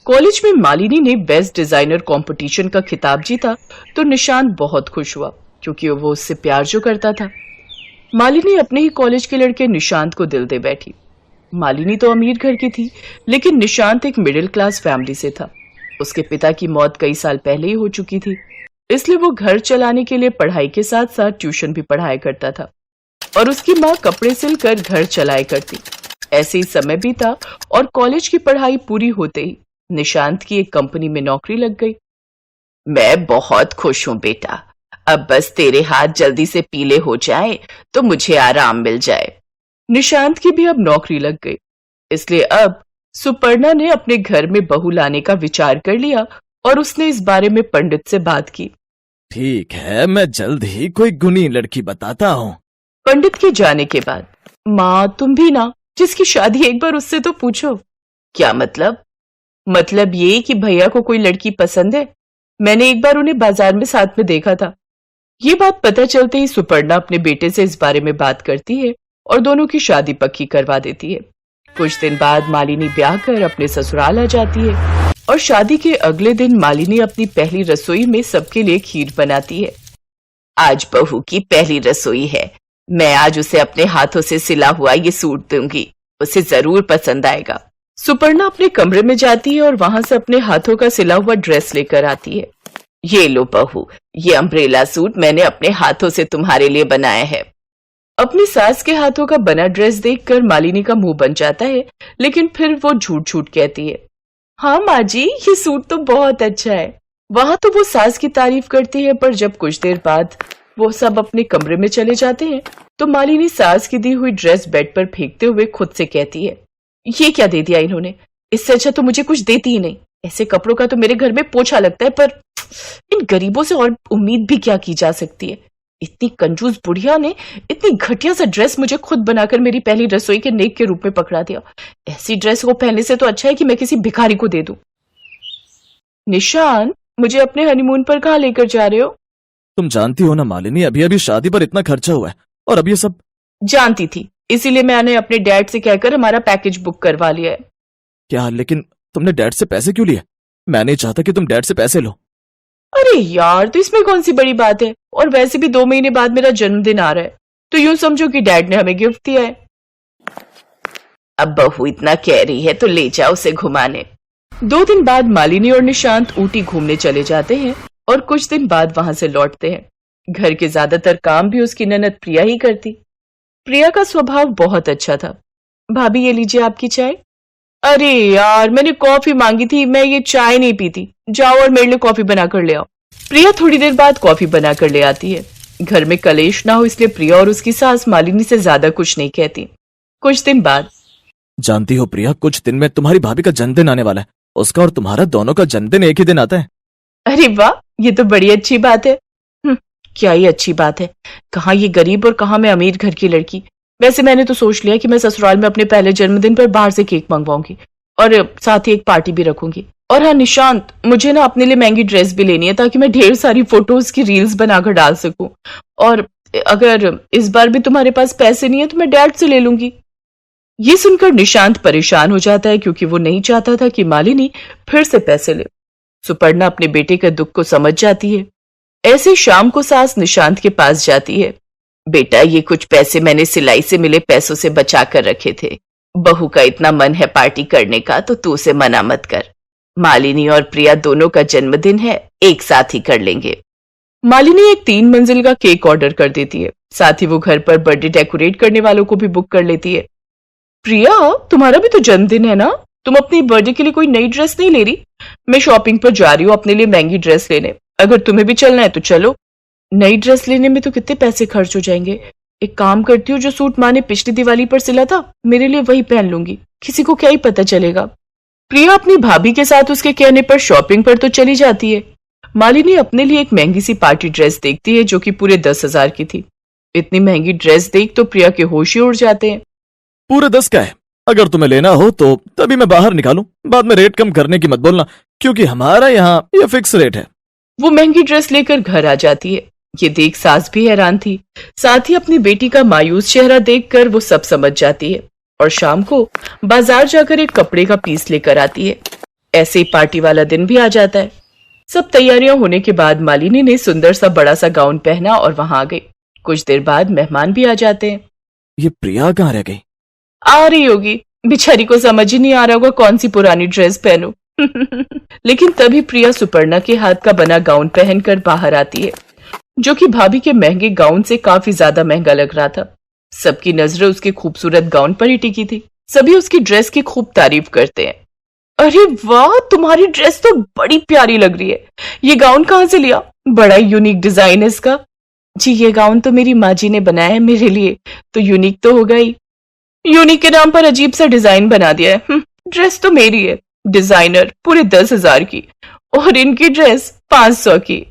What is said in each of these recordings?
College में मालिनी ने best designer competition का खिताब जीता तो निशांत बहुत खुश हुआ क्योंकि वो उससे प्यार जो करता था। मालिनी अपने ही कॉलेज के लड़के निशांत को दिल दे बैठी। मालिनी तो अमीर घर की थी, लेकिन निशांत एक मिडिल क्लास फैमिली से था। उसके पिता की मौत कई साल पहले ही हो चुकी थी, इसलिए वो घर चलाने के लिए पढ़ाई के साथ साथ ट्यूशन भी पढ़ाया करता था और उसकी माँ कपड़े सिलकर घर चलाया करती। ऐसे ही समय बीता और कॉलेज की पढ़ाई पूरी होते ही निशांत की एक कंपनी में नौकरी लग गई। मैं बहुत खुश हूँ बेटा, अब बस तेरे हाथ जल्दी से पीले हो जाए तो मुझे आराम मिल जाए। निशांत की भी अब नौकरी लग गई, इसलिए अब सुपर्णा ने अपने घर में बहू लाने का विचार कर लिया और उसने इस बारे में पंडित से बात की। ठीक है, मैं जल्द ही कोई गुणी लड़की बताता हूँ। पंडित के जाने के बाद माँ तुम भी ना, जिसकी शादी एक बार उससे तो पूछो। क्या मतलब? मतलब ये कि भैया को कोई लड़की पसंद है। मैंने एक बार उन्हें बाजार में साथ में देखा था। ये बात पता चलते ही सुपर्णा अपने बेटे से इस बारे में बात करती है और दोनों की शादी पक्की करवा देती है। कुछ दिन बाद मालिनी ब्याह कर अपने ससुराल आ जाती है और शादी के अगले दिन मालिनी अपनी पहली रसोई में सबके लिए खीर बनाती है। आज बहू की पहली रसोई है, मैं आज उसे अपने हाथों से सिला हुआ ये सूट दूंगी, उसे जरूर पसंद आएगा। सुपर्णा अपने कमरे में जाती है और वहां से अपने हाथों का सिला हुआ ड्रेस लेकर आती है। ये लो बहू, ये अम्ब्रेला सूट मैंने अपने हाथों से तुम्हारे लिए बनाया है। अपनी सास के हाथों का बना ड्रेस देखकर मालिनी का मुंह बन जाता है, लेकिन फिर वो झूठ झूठ कहती है, हाँ माँ जी, ये सूट तो बहुत अच्छा है। वहां तो वो सास की तारीफ करती है, पर जब कुछ देर बाद वो सब अपने कमरे में चले जाते हैं तो मालिनी सास की दी हुई ड्रेस बेड पर फेंकते हुए खुद से कहती है, ये क्या दे दिया इन्होंने, इससे अच्छा तो मुझे कुछ देती ही नहीं। ऐसे कपड़ों का तो मेरे घर में पोछा लगता है, पर इन गरीबों से और उम्मीद भी क्या की जा सकती है। इतनी कंजूस बुढ़िया ने इतनी घटिया सा ड्रेस मुझे खुद बनाकर मेरी पहली रसोई के नेक के रूप में पकड़ा दिया। ऐसी ड्रेस को पहनने से तो अच्छा है कि मैं किसी भिखारी को दे दूं। निशान, मुझे अपने हनीमून पर कहाँ लेकर जा रहे हो? तुम जानती हो ना मालिनी, अभी अभी शादी पर इतना खर्चा हुआ है और अब ये सब। जानती थी, इसीलिए मैंने अपने डैड से कहकर हमारा पैकेज बुक करवा लिया है। क्या? लेकिन तुमने डैड से पैसे क्यों लिए? मैं नहीं चाहता कि तुम डैड से पैसे लो। अरे यार, तो इसमें कौन सी बड़ी बात है, और वैसे भी 2 महीने बाद मेरा जन्मदिन आ रहा है, तो यूं समझो कि डैड ने हमें गिफ्ट दिया है। अब बहू इतना कह रही है तो ले जाओ उसे घुमाने। 2 दिन बाद मालिनी और निशांत ऊटी घूमने चले जाते हैं और कुछ दिन बाद वहां से लौटते हैं। घर के ज्यादातर काम भी उसकी ननद प्रिया ही करती। प्रिया का स्वभाव बहुत अच्छा था। भाभी ये लीजिए आपकी चाय। अरे यार, मैंने कॉफी मांगी थी, मैं ये चाय नहीं पीती, जाओ और मेरे लिए कॉफी बनाकर ले आओ। प्रिया थोड़ी देर बाद कॉफी बनाकर ले आती है। घर में कलेश ना हो इसलिए प्रिया और उसकी सास मालिनी से ज्यादा कुछ नहीं कहती। कुछ दिन बाद, जानती हो प्रिया, कुछ दिन में तुम्हारी भाभी का जन्मदिन आने वाला है। उसका और तुम्हारा दोनों का जन्मदिन एक ही दिन आता है। अरे वाह, ये तो बड़ी अच्छी बात है। क्या ही अच्छी बात है, कहाँ ये गरीब और कहाँ मैं अमीर घर की लड़की। वैसे मैंने तो सोच लिया कि मैं ससुराल में अपने पहले जन्मदिन पर बाहर से केक मंगवाऊंगी और साथ ही एक पार्टी भी रखूंगी। और हाँ निशांत, मुझे ना अपने लिए महंगी ड्रेस भी लेनी है ताकि मैं ढेर सारी फोटोज की रील्स बनाकर डाल सकूं। और अगर इस बार भी तुम्हारे पास पैसे नहीं है तो मैं डैड से ले लूंगी। ये सुनकर निशांत परेशान हो जाता है क्योंकि वो नहीं चाहता था कि मालिनी फिर से पैसे ले। सुपर्णा अपने बेटे के दुख को समझ जाती है। ऐसे शाम को सास निशांत के पास जाती है। बेटा, ये कुछ पैसे मैंने सिलाई से मिले पैसों से बचा कर रखे थे। बहू का इतना मन है पार्टी करने का तो तू उसे मना मत कर। मालिनी और प्रिया दोनों का जन्मदिन है, एक साथ ही कर लेंगे। मालिनी एक 3 मंजिल का केक ऑर्डर कर देती है, साथ ही वो घर पर बर्थडे डेकोरेट करने वालों को भी बुक कर लेती है। प्रिया, तुम्हारा भी तो जन्मदिन है ना, तुम अपनी बर्थडे के लिए कोई नई ड्रेस नहीं ले रही? मैं शॉपिंग पर जा रही हूँ अपने लिए महंगी ड्रेस लेने, अगर तुम्हें भी चलना है तो चलो। नई ड्रेस लेने में तो कितने पैसे खर्च हो जाएंगे। एक काम करती हूँ, जो सूट माँ ने पिछली दिवाली पर सिला था मेरे लिए वही पहन लूंगी, किसी को क्या ही पता चलेगा। प्रिया अपनी भाभी के साथ उसके कहने पर शॉपिंग पर तो चली जाती है। मालिनी अपने लिए एक महंगी सी पार्टी ड्रेस देखती है जो कि पूरे 10,000 की थी। इतनी महंगी ड्रेस देख तो प्रिया के होश ही उड़ जाते हैं। पूरे 10 का है, अगर तुम्हें लेना हो तो तभी मैं बाहर निकालूं, बाद में रेट कम करने की मत बोलना, क्योंकि हमारा यहाँ ये फिक्स रेट है। वो महंगी ड्रेस लेकर घर आ जाती है। ये देख सास भी हैरान थी, साथ ही अपनी बेटी का मायूस चेहरा देखकर वो सब समझ जाती है और शाम को बाजार जाकर एक कपड़े का पीस लेकर आती है। ऐसे ही पार्टी वाला दिन भी आ जाता है। सब तैयारियां होने के बाद मालिनी ने सुंदर सा बड़ा सा गाउन पहना और वहां आ गई। कुछ देर बाद मेहमान भी आ जाते हैं। ये प्रिया कहाँ रह गई? आ रही होगी, बेचारी को समझ ही नहीं आ रहा होगा कौन सी पुरानी ड्रेस पहनूं। लेकिन तभी प्रिया सुपर्णा के हाथ का बना गाउन पहनकर बाहर आती है, जो कि भाभी के महंगे गाउन से काफी ज्यादा महंगा लग रहा था। सबकी नजरें उसके खूबसूरत गाउन पर ही टिकी थी। सभी उसकी ड्रेस की खूब तारीफ करते हैं। अरे वाह, तुम्हारी ड्रेस तो बड़ी प्यारी लग रही है। ये गाउन कहाँ से लिया? बड़ा यूनिक डिजाइन है इसका। जी, ये गाउन तो मेरी माँ जी ने बनाया है मेरे लिए, तो यूनिक तो होगा ही। यूनिक के नाम पर अजीब सा डिजाइन बना दिया है। ड्रेस तो मेरी है, डिजाइनर पूरे 10,000 की, और इनकी ड्रेस 500 की।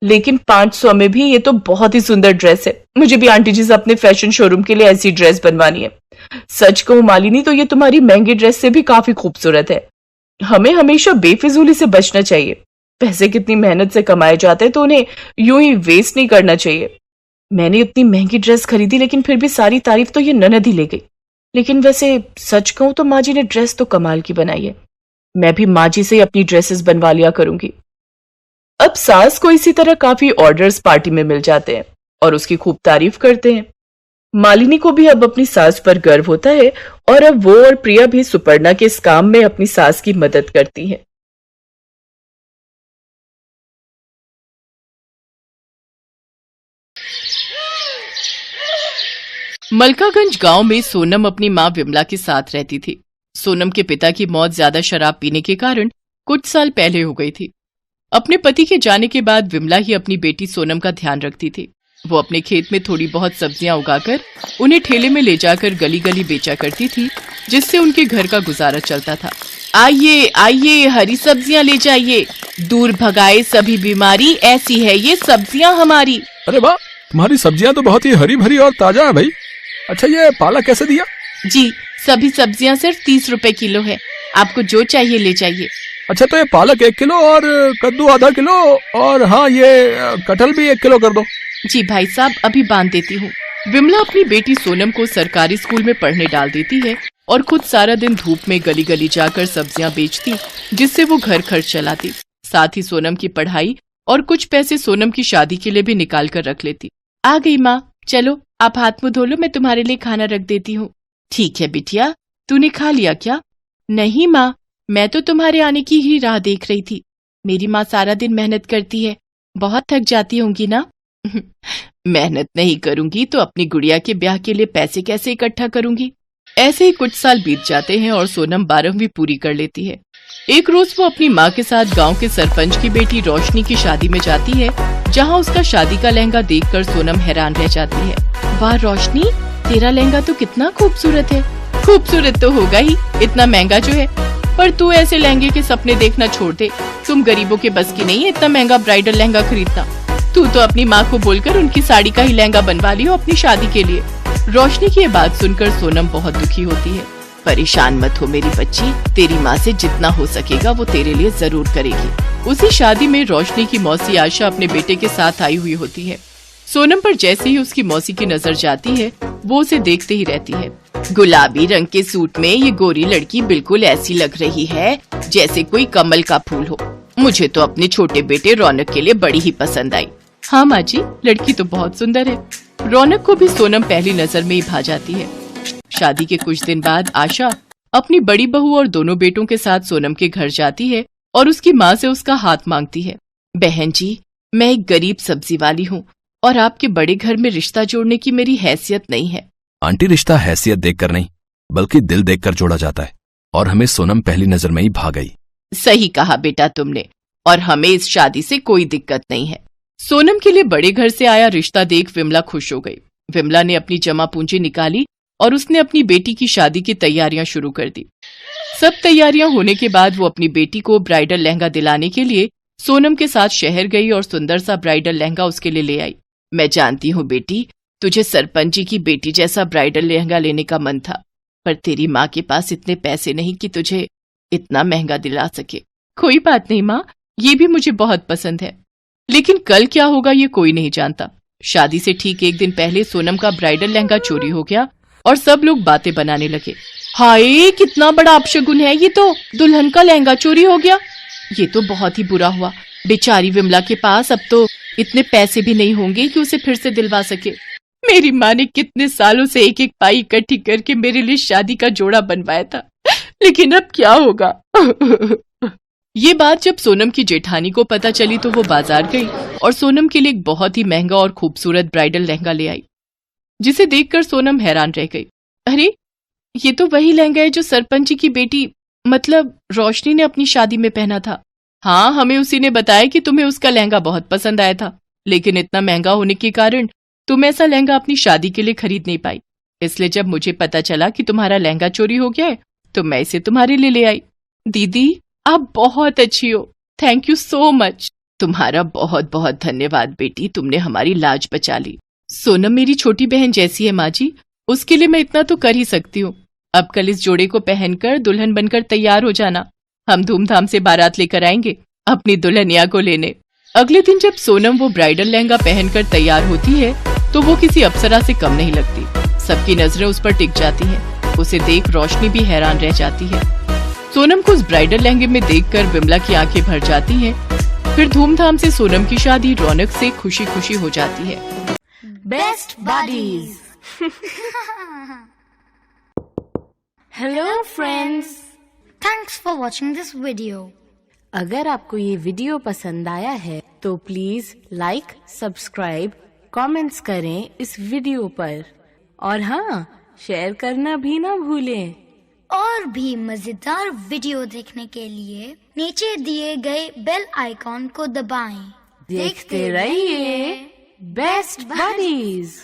लेकिन 500 में भी ये तो बहुत ही सुंदर ड्रेस है। मुझे भी आंटी जी से अपने फैशन शोरूम के लिए ऐसी ड्रेस बनवानी है। सच कहूं मालिनी, तो ये तुम्हारी महंगी ड्रेस से भी काफी खूबसूरत है। हमें हमेशा बेफिजूली से बचना चाहिए। पैसे कितनी मेहनत से कमाए जाते हैं, तो उन्हें यूं ही वेस्ट नहीं करना चाहिए। मैंने इतनी महंगी ड्रेस खरीदी, लेकिन फिर भी सारी तारीफ तो ये ननद ही ले गई। लेकिन वैसे सच कहूं तो माँ जी ने ड्रेस तो कमाल की बनाई है। मैं भी माँ जी से ही अपनी ड्रेसेस बनवा लिया करूंगी। अब सास को इसी तरह काफी ऑर्डर्स पार्टी में मिल जाते हैं और उसकी खूब तारीफ करते हैं। मालिनी को भी अब अपनी सास पर गर्व होता है, और अब वो और प्रिया भी सुपर्णा के इस काम में अपनी सास की मदद करती हैं। मलकागंज गांव में सोनम अपनी मां विमला के साथ रहती थी। सोनम के पिता की मौत ज्यादा शराब पीने के कारण कुछ साल पहले हो गई थी। अपने पति के जाने के बाद विमला ही अपनी बेटी सोनम का ध्यान रखती थी। वो अपने खेत में थोड़ी बहुत सब्जियां उगाकर उन्हें ठेले में ले जाकर गली गली बेचा करती थी, जिससे उनके घर का गुजारा चलता था। आइए आइए, हरी सब्जियां ले जाइए, दूर भगाए सभी बीमारी, ऐसी है ये सब्जियां हमारी। अरे वाह, तुम्हारी सब्जियां तो बहुत ही हरी भरी और ताजा है भाई। अच्छा, ये पालक कैसे दिया? जी, सभी सब्जियां सिर्फ 30 रुपए किलो है। आपको जो चाहिए ले जाइए। अच्छा, तो ये पालक 1 किलो और कद्दू आधा किलो, और हाँ, ये कटहल भी 1 किलो कर दो। जी भाई साहब, अभी बांध देती हूँ। विमला अपनी बेटी सोनम को सरकारी स्कूल में पढ़ने डाल देती है और खुद सारा दिन धूप में गली गली जाकर सब्जियां बेचती, जिससे वो घर खर्च चलाती। साथ ही सोनम की पढ़ाई और कुछ पैसे सोनम की शादी के लिए भी निकाल कर रख लेती। आ गई माँ, चलो आप हाथ मुंह धो लो, मैं तुम्हारे लिए खाना रख देती हूँ। ठीक है बिटिया, तूने खा लिया क्या? नहीं माँ, मैं तो तुम्हारे आने की ही राह देख रही थी। मेरी माँ सारा दिन मेहनत करती है, बहुत थक जाती होंगी ना? मेहनत नहीं करूंगी तो अपनी गुड़िया के ब्याह के लिए पैसे कैसे इकट्ठा करूंगी? ऐसे ही कुछ साल बीत जाते हैं और सोनम 12वीं पूरी कर लेती है। एक रोज वो अपनी माँ के साथ गांव के सरपंच की बेटी रोशनी की शादी में जाती है, जहां उसका शादी का लहंगा देखकर सोनम हैरान रह जाती है। वाह रोशनी, तेरा लहंगा तो कितना खूबसूरत है। खूबसूरत तो होगा ही, इतना महंगा जो है। पर तू ऐसे लहंगे के सपने देखना छोड़ दे। तुम गरीबों के बस की नहीं है इतना महंगा ब्राइडल लहंगा खरीदना। तू तो अपनी माँ को बोलकर उनकी साड़ी का ही लहंगा बनवा लियो अपनी शादी के लिए। रोशनी की ये बात सुनकर सोनम बहुत दुखी होती है। परेशान मत हो मेरी बच्ची, तेरी माँ से जितना हो सकेगा वो तेरे लिए जरूर करेगी। उसी शादी में रोशनी की मौसी आशा अपने बेटे के साथ आई हुई होती है। सोनम पर जैसे ही उसकी मौसी की नजर जाती है, वो उसे देखते ही रहती है। गुलाबी रंग के सूट में ये गोरी लड़की बिल्कुल ऐसी लग रही है जैसे कोई कमल का फूल हो। मुझे तो अपने छोटे बेटे रौनक के लिए बड़ी ही पसंद आई। हाँ माँ जी, लड़की तो बहुत सुंदर है। रौनक को भी सोनम पहली नजर में ही भा जाती है। शादी के कुछ दिन बाद आशा अपनी बड़ी बहू और दोनों बेटों के साथ सोनम के घर जाती है और उसकी माँ से उसका हाथ मांगती है। बहन जी, मैं एक गरीब सब्जी वाली हूँ और आपके बड़े घर में रिश्ता जोड़ने की मेरी हैसियत नहीं है। आंटी, रिश्ता हैसियत देखकर नहीं बल्कि दिल देखकर जोड़ा जाता है, और हमें सोनम पहली नजर में ही भा गई। सही कहा बेटा तुमने, और हमें इस शादी से कोई दिक्कत नहीं है। सोनम के लिए बड़े घर से आया रिश्ता देख विमला खुश हो गई। विमला ने अपनी जमा पूंजी निकाली और उसने अपनी बेटी की शादी की तैयारियां शुरू कर दी। सब तैयारियां होने के बाद वो अपनी बेटी को ब्राइडल लहंगा दिलाने के लिए सोनम के साथ शहर गई और सुंदर सा ब्राइडल लहंगा उसके लिए ले आई। मैं जानती हूँ बेटी, तुझे सरपंच जी की बेटी जैसा ब्राइडल लहंगा लेने का मन था, पर तेरी माँ के पास इतने पैसे नहीं कि तुझे इतना महंगा दिला सके। कोई बात नहीं माँ, ये भी मुझे बहुत पसंद है, लेकिन कल क्या होगा ये कोई नहीं जानता। शादी से ठीक एक दिन पहले सोनम का ब्राइडल लहंगा चोरी हो गया और सब लोग बातें बनाने लगे। हाय कितना बड़ा अपशगुन है ये तो, दुल्हन का लहंगा चोरी हो गया। ये तो बहुत ही बुरा हुआ। बेचारी विमला के पास अब तो इतने पैसे भी नहीं होंगे कि उसे फिर से दिलवा सके। मेरी माँ ने कितने सालों से एक एक पाई इकट्ठी करके मेरे लिए शादी का जोड़ा बनवाया था, लेकिन अब क्या होगा। ये बात जब सोनम की जेठानी को पता चली तो वो बाजार गई और सोनम के लिए एक बहुत ही महंगा और खूबसूरत ब्राइडल लहंगा ले आई, जिसे देखकर सोनम हैरान रह गई। अरे ये तो वही लहंगा है जो सरपंच जी की बेटी मतलब रोशनी ने अपनी शादी में पहना था। हाँ, हमें उसी ने बताया कि तुम्हें उसका लहंगा बहुत पसंद आया था, लेकिन इतना महंगा होने के कारण तुम ऐसा लहंगा अपनी शादी के लिए खरीद नहीं पाई। इसलिए जब मुझे पता चला कि तुम्हारा लहंगा चोरी हो गया है तो मैं इसे तुम्हारे लिए ले आई। दीदी आप बहुत अच्छी हो, थैंक यू सो मच। तुम्हारा बहुत बहुत धन्यवाद बेटी, तुमने हमारी लाज बचा ली। सोनम मेरी छोटी बहन जैसी है माँ जी, उसके लिए मैं इतना तो कर ही सकती हूँ। अब कल इस जोड़े को पहनकर दुल्हन बनकर तैयार हो जाना, हम धूमधाम से बारात लेकर आएंगे अपनी दुल्हनिया को लेने। अगले दिन जब सोनम वो ब्राइडल लहंगा पहनकर तैयार होती है तो वो किसी अप्सरा से कम नहीं लगती। सबकी नजरें उस पर टिक जाती हैं। उसे देख रोशनी भी हैरान रह जाती है। सोनम को उस ब्राइडल लहंगे में देखकर विमला की आंखें भर जाती हैं। फिर धूमधाम से सोनम की शादी रौनक से खुशी खुशी हो जाती है। Best buddies. Hello friends, thanks for watching this video. अगर आपको ये वीडियो पसंद आया है तो प्लीज लाइक, सब्सक्राइब, कमेंट्स करें इस वीडियो पर और हाँ, शेयर करना भी ना भूलें। और भी मजेदार वीडियो देखने के लिए नीचे दिए गए बेल आइकॉन को दबाएं। देखते रहिए बेस्ट बडीज।